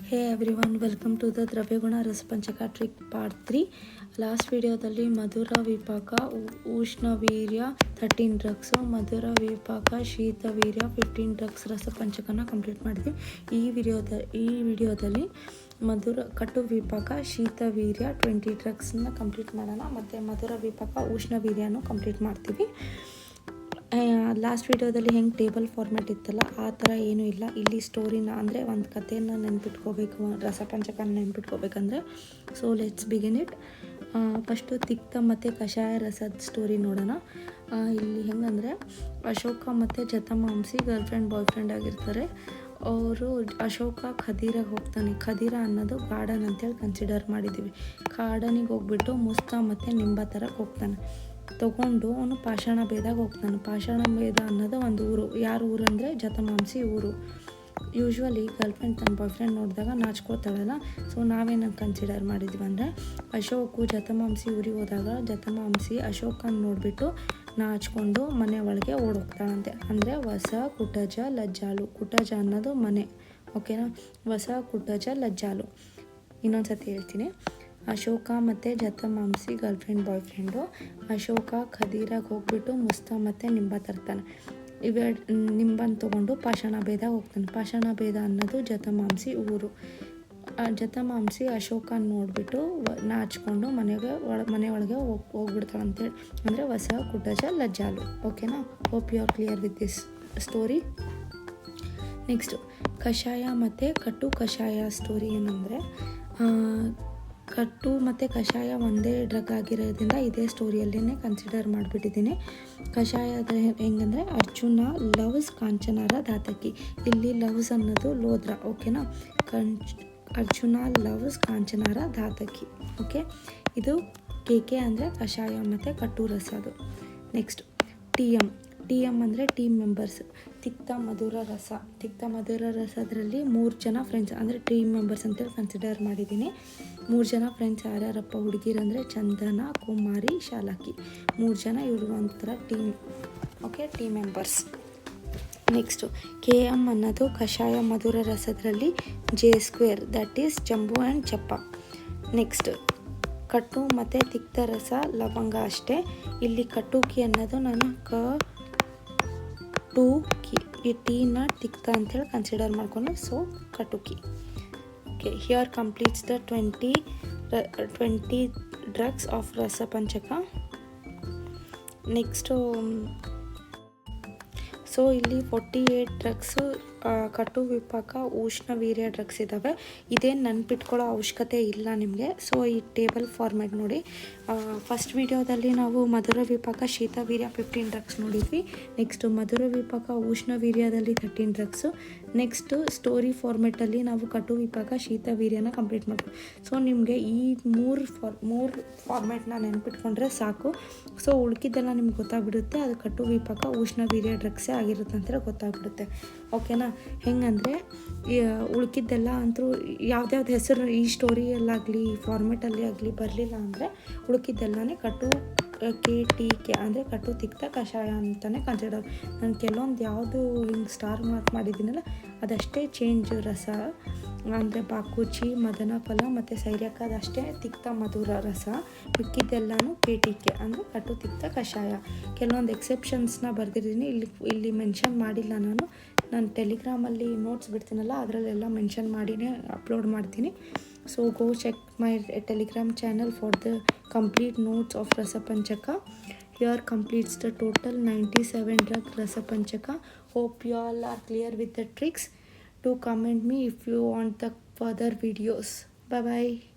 Hey everyone, welcome to the ದ್ರವ್ಯಗುಣ ರಸಪಂಚಕ trick part 3. Last ವಿಡಿಯೋದಲ್ಲಿ ಮಧುರ ವಿಪಾಕ ಉಷ್ಣವೀರ್ಯ 13 ಡ್ರಗ್ಸು, ಮಧುರ ವಿಪಾಕ ಶೀತವೀರ್ಯ 15 ಡ್ರಗ್ಸ್ ರಸಪಂಚಕನ ಕಂಪ್ಲೀಟ್ ಮಾಡಿದ್ವಿ. ಈ ವಿಡಿಯೋದಲ್ಲಿ ಮಧುರ ಕಟು ವಿಪಾಕ ಶೀತವೀರ್ಯ 20 ಡ್ರಗ್ಸ್ನ ಕಂಪ್ಲೀಟ್ ಮಾಡೋಣ. ಮತ್ತು ಮಧುರ ವಿಪಾಕ ಉಷ್ಣವೀರ್ಯನೂ ಕಂಪ್ಲೀಟ್ ಮಾಡ್ತೀವಿ. ಲಾಸ್ಟ್ ವಿಡಿಯೋದಲ್ಲಿ ಹೆಂಗೆ ಟೇಬಲ್ ಫಾರ್ಮ್ಯಾಟ್ ಇತ್ತಲ್ಲ ಆ ಥರ ಏನೂ ಇಲ್ಲ. ಇಲ್ಲಿ ಸ್ಟೋರಿನ ಅಂದರೆ ಒಂದು ಕಥೆಯನ್ನು ನೆನ್ಪಿಟ್ಕೋಬೇಕು, ರಸಪಂಚಕನ ನೆನ್ಪಿಟ್ಕೋಬೇಕಂದ್ರೆ. So let's begin it. First ತಿಕ್ತ ಮತ್ತು ಕಷಾಯ ರಸದ ಸ್ಟೋರಿ ನೋಡೋಣ. ಇಲ್ಲಿ ಹೆಂಗಂದರೆ ಅಶೋಕ ಮತ್ತು ಜತಮಾಂಸಿ ಗರ್ಲ್ಫ್ರೆಂಡ್ ಬಾಯ್ಫ್ರೆಂಡ್ ಆಗಿರ್ತಾರೆ. ಅವರು ಅಶೋಕ ಖದೀರಾಗೆ ಹೋಗ್ತಾನೆ. ಖದೀರ ಅನ್ನೋದು ಗಾರ್ಡನ್ ಅಂತೇಳಿ ಕನ್ಸಿಡರ್ ಮಾಡಿದ್ದೀವಿ. ಗಾರ್ಡನಿಗೆ ಹೋಗ್ಬಿಟ್ಟು ಮುಸ್ತ ಮತ್ತು ನಿಂಬ ಥರಕ್ಕೆ ಹೋಗ್ತಾನೆ. ತೊಗೊಂಡು ಅವನು ಪಾಷಾಣ ಬೇದಾಗ ಹೋಗ್ತಾನೆ. ಪಾಷಾಣ ಬೇದ ಅನ್ನೋದು ಒಂದು ಊರು. ಯಾರ ಊರು ಅಂದರೆ ಜತಮಾಂಸಿ ಊರು. ಯೂಶ್ವಲಿ ಗರ್ಲ್ಫ್ರೆಂಡ್ ತನ್ನ ಬಾಯ್ಫ್ರೆಂಡ್ ನೋಡಿದಾಗ ನಾಚ್ಕೋತಾಳಲ್ಲ. ಸೊ ನಾವೇನಂತ ಕನ್ಸಿಡರ್ ಮಾಡಿದ್ವಿ ಅಂದರೆ ಅಶೋಕು ಜತಮಾಂಸಿ ಊರಿಗೆ ಹೋದಾಗ ಜತಮಾಂಸಿ ಅಶೋಕನ ನೋಡಿಬಿಟ್ಟು ನಾಚ್ಕೊಂಡು ಮನೆ ಒಳಗೆ ಓಡೋಗ್ತಾಳಂತೆ. ಅಂದರೆ ಹೊಸ ಕುಟಜ ಲಜ್ಜಾಲು. ಕುಟಜ ಅನ್ನೋದು ಮನೆ, ಓಕೆನಾ. ಹೊಸ ಕುಟಜ ಲಜ್ಜಾಲು. ಇನ್ನೊಂದು ಸತಿ ಹೇಳ್ತೀನಿ. ಅಶೋಕ ಮತ್ತು ಜತಮಾಂಸಿ ಗರ್ಲ್ಫ್ರೆಂಡ್ ಬಾಯ್ಫ್ರೆಂಡು. ಅಶೋಕ ಖದೀರಾಗೆ ಹೋಗ್ಬಿಟ್ಟು ಮುಸ್ತ ಮತ್ತು ನಿಂಬ ತರ್ತಾನೆ. ನಿಂಬನ್ ತೊಗೊಂಡು ಪಾಷಾಣ ಬೇದ ಹೋಗ್ತಾನೆ. ಪಾಷಾಣ ಬೇದ ಅನ್ನೋದು ಜತಮಾಂಸಿ ಊರು. ಜತಮಾಂಸಿ ಅಶೋಕನ ನೋಡಿಬಿಟ್ಟು ನಾಚ್ಕೊಂಡು ಮನೆ ಒಳಗೆ ಹೋಗ್ಬಿಡ್ತಾಳೆ ಅಂತೇಳಿ. ಅಂದರೆ ಹೊಸ ಕುಟಜ ಲಜ್ಜಾಲು, ಓಕೆನಾ. Hope you are clear with this story. Next ಕಷಾಯ ಮತ್ತು ಕಟು ಕಷಾಯ ಸ್ಟೋರಿ ಏನಂದರೆ, ಕಟ್ಟು ಮತ್ತು ಕಷಾಯ ಒಂದೇ ಡ್ರಗ್ ಆಗಿರೋದ್ರಿಂದ ಇದೇ ಸ್ಟೋರಿಯಲ್ಲೇ ಕನ್ಸಿಡರ್ ಮಾಡಿಬಿಟ್ಟಿದ್ದೀನಿ. ಕಷಾಯದ ಹೆಂಗಂದರೆ ಅರ್ಜುನ ಲವ್ಸ್ ಕಾಂಚನಾರ ದಾತಕಿ. ಇಲ್ಲಿ ಲವ್ಸ್ ಅನ್ನೋದು ಲೋದ್ರ, ಓಕೆನಾ. ಅರ್ಜುನ ಲವ್ಸ್ ಕಾಂಚನಾರ ದಾತಕಿ, ಓಕೆ. ಇದು ಕೆ ಅಂದರೆ ಕಷಾಯ ಮತ್ತು ಕಟ್ಟು ರಸದು. ನೆಕ್ಸ್ಟ್ ಟಿ ಎಮ್ ಅಂದರೆ ಟೀಮ್ ಮೆಂಬರ್ಸ್. ತಿಕ್ತ ಮಧುರ ರಸ. ತಿಕ್ತ ಮಧುರ ರಸದ್ರಲ್ಲಿ 3 ಜನ ಫ್ರೆಂಡ್ಸ್ ಅಂದರೆ ಟೀಮ್ ಮೆಂಬರ್ಸ್ ಅಂತೇಳಿ ಕನ್ಸಿಡರ್ ಮಾಡಿದ್ದೀನಿ. 3 ಜನ ಫ್ರೆಂಡ್ಸ್ ಯಾರ್ಯಾರಪ್ಪ ಹುಡುಗಿರಂದರೆ ಚಂದನ, ಕುಮಾರಿ, ಶಾಲಕಿ. 3 ಜನ ಇವರು ಒಂಥರ team, okay, team members. Next K M ಅನ್ನೋದು ಕಷಾಯ ಮಧುರ ರಸದ್ರಲ್ಲಿ J² ದಟ್ ಈಸ್ ಜಂಬು ಆ್ಯಂಡ್ ಚಪ್ಪ. ನೆಕ್ಸ್ಟ್ ಕಟ್ಟು ಮತ್ತು ತಿಕ್ತ ರಸ ಲವಂಗ ಅಷ್ಟೇ. ಇಲ್ಲಿ ಕಟುಕಿ ಅನ್ನೋದು ನಾನು ಟೂಕಿ, ಈ ಟೀನ ತಿಕ್ತ ಅಂತೇಳಿ ಕನ್ಸಿಡರ್ ಮಾಡ್ಕೊಂಡು, ಸೊ ಕಟುಕಿ. Okay, here completes the 20 drugs of ರಸಪಂಚಕ. ನೆಕ್ಸ್ಟು ಸೊ ಇಲ್ಲಿ 48 ಡ್ರಗ್ಸು ಕಟು ವಿಪಾಕ ಉಷ್ಣವೀರ್ಯ ಡ್ರಗ್ಸ್ ಇದ್ದಾವೆ. ಇದೇನು ನೆನ್ಪಿಟ್ಕೊಳ್ಳೋ ಅವಶ್ಯಕತೆ ಇಲ್ಲ ನಿಮಗೆ. ಸೊ ಈ ಟೇಬಲ್ ಫಾರ್ಮ್ಯಾಟ್ ನೋಡಿ. ಫಸ್ಟ್ ವಿಡಿಯೋದಲ್ಲಿ ನಾವು ಮಧುರ ವಿಪಾಕ ಶೀತವೀರ್ಯ 15 ಡ್ರಗ್ಸ್ ನೋಡಿದ್ವಿ. ನೆಕ್ಸ್ಟು ಮಧುರ ವಿಪಾಕ ಉಷ್ಣವೀರ್ಯದಲ್ಲಿ 13 ಡ್ರಗ್ಸು. ನೆಕ್ಸ್ಟು ಸ್ಟೋರಿ ಫಾರ್ಮೆಟಲ್ಲಿ ನಾವು ಕಟು ವಿಪಾಕ ಶೀತವೀರ್ಯನ ಕಂಪ್ಲೀಟ್ ಮಾಡ್ತೀವಿ. ಸೊ ನಿಮಗೆ ಈ ಮೂರು ಫಾರ್ಮ್ಯಾಟ್ನ ನೆನ್ಪಿಟ್ಕೊಂಡ್ರೆ ಸಾಕು. ಸೊ ಉಳ್ಕಿದ್ದೆಲ್ಲ ನಿಮ್ಗೆ ಗೊತ್ತಾಗ್ಬಿಡುತ್ತೆ. ಅದು ಕಟು ವಿಪಾಕ ಉಷ್ಣವೀರ್ಯ ಡ್ರಗ್ಸೇ ಆಗಿರುತ್ತೆ ಅಂತ ಗೊತ್ತಾಗ್ಬಿಡುತ್ತೆ, ಓಕೆನಾ. ಹೆಂಗಂದರೆ ಉಳ್ಕಿದ್ದೆಲ್ಲ ಅಂತೂ ಯಾವ್ದ್ಯಾವ್ದು ಹೆಸರು ಈ ಸ್ಟೋರಿಯಲ್ಲಾಗಲಿ ಫಾರ್ಮೆಟಲ್ಲಿ ಆಗಲಿ ಬರಲಿಲ್ಲ ಅಂದರೆ ಉಳ್ಕಿದ್ದೆಲ್ಲನೇ ಕಟು ಕೆ ಅಂದರೆ ಕಟು ತಿಕ್ತ ಕಷಾಯ ಅಂತಲೇ ಕನ್ಸಿಡರ್. ನಾನು ಕೆಲವೊಂದು ಯಾವುದು ಹಿಂಗೆ ಸ್ಟಾರ್ ಮಾರ್ಕ್ ಮಾಡಿದ್ದೀನಲ್ಲ ಅದಷ್ಟೇ ಚೇಂಜ್. ರಸ ಅಂದರೆ ಬಾಕುಚಿ, ಮದನ ಫಲ ಮತ್ತು ಸೈರ್ಯಕ ಅದಷ್ಟೇ ತಿಕ್ತ ಮಧುರ ರಸ. ಮಿಕ್ಕಿದ್ದೆಲ್ಲನೂ ಕೆ ಅಂದರೆ ಕಟು ತಿಕ್ತ ಕಷಾಯ. ಕೆಲವೊಂದು ಎಕ್ಸೆಪ್ಷನ್ಸ್ನ ಬರೆದಿದ್ದೀನಿ, ಇಲ್ಲಿ ಮೆನ್ಷನ್ ಮಾಡಿಲ್ಲ. ನಾನು ಟೆಲಿಗ್ರಾಮಲ್ಲಿ ನೋಟ್ಸ್ ಬಿಡ್ತೀನಲ್ಲ ಅದರಲ್ಲೆಲ್ಲ ಮೆನ್ಷನ್ ಮಾಡಿನೇ ಅಪ್ಲೋಡ್ ಮಾಡ್ತೀನಿ. So go check my Telegram channel for the complete notes of ರಸಪಂಚಕ. Here completes the total 97 drug Rasapanchaka. Hope you all are clear with the tricks. Do comment me if you want the further videos. Bye bye.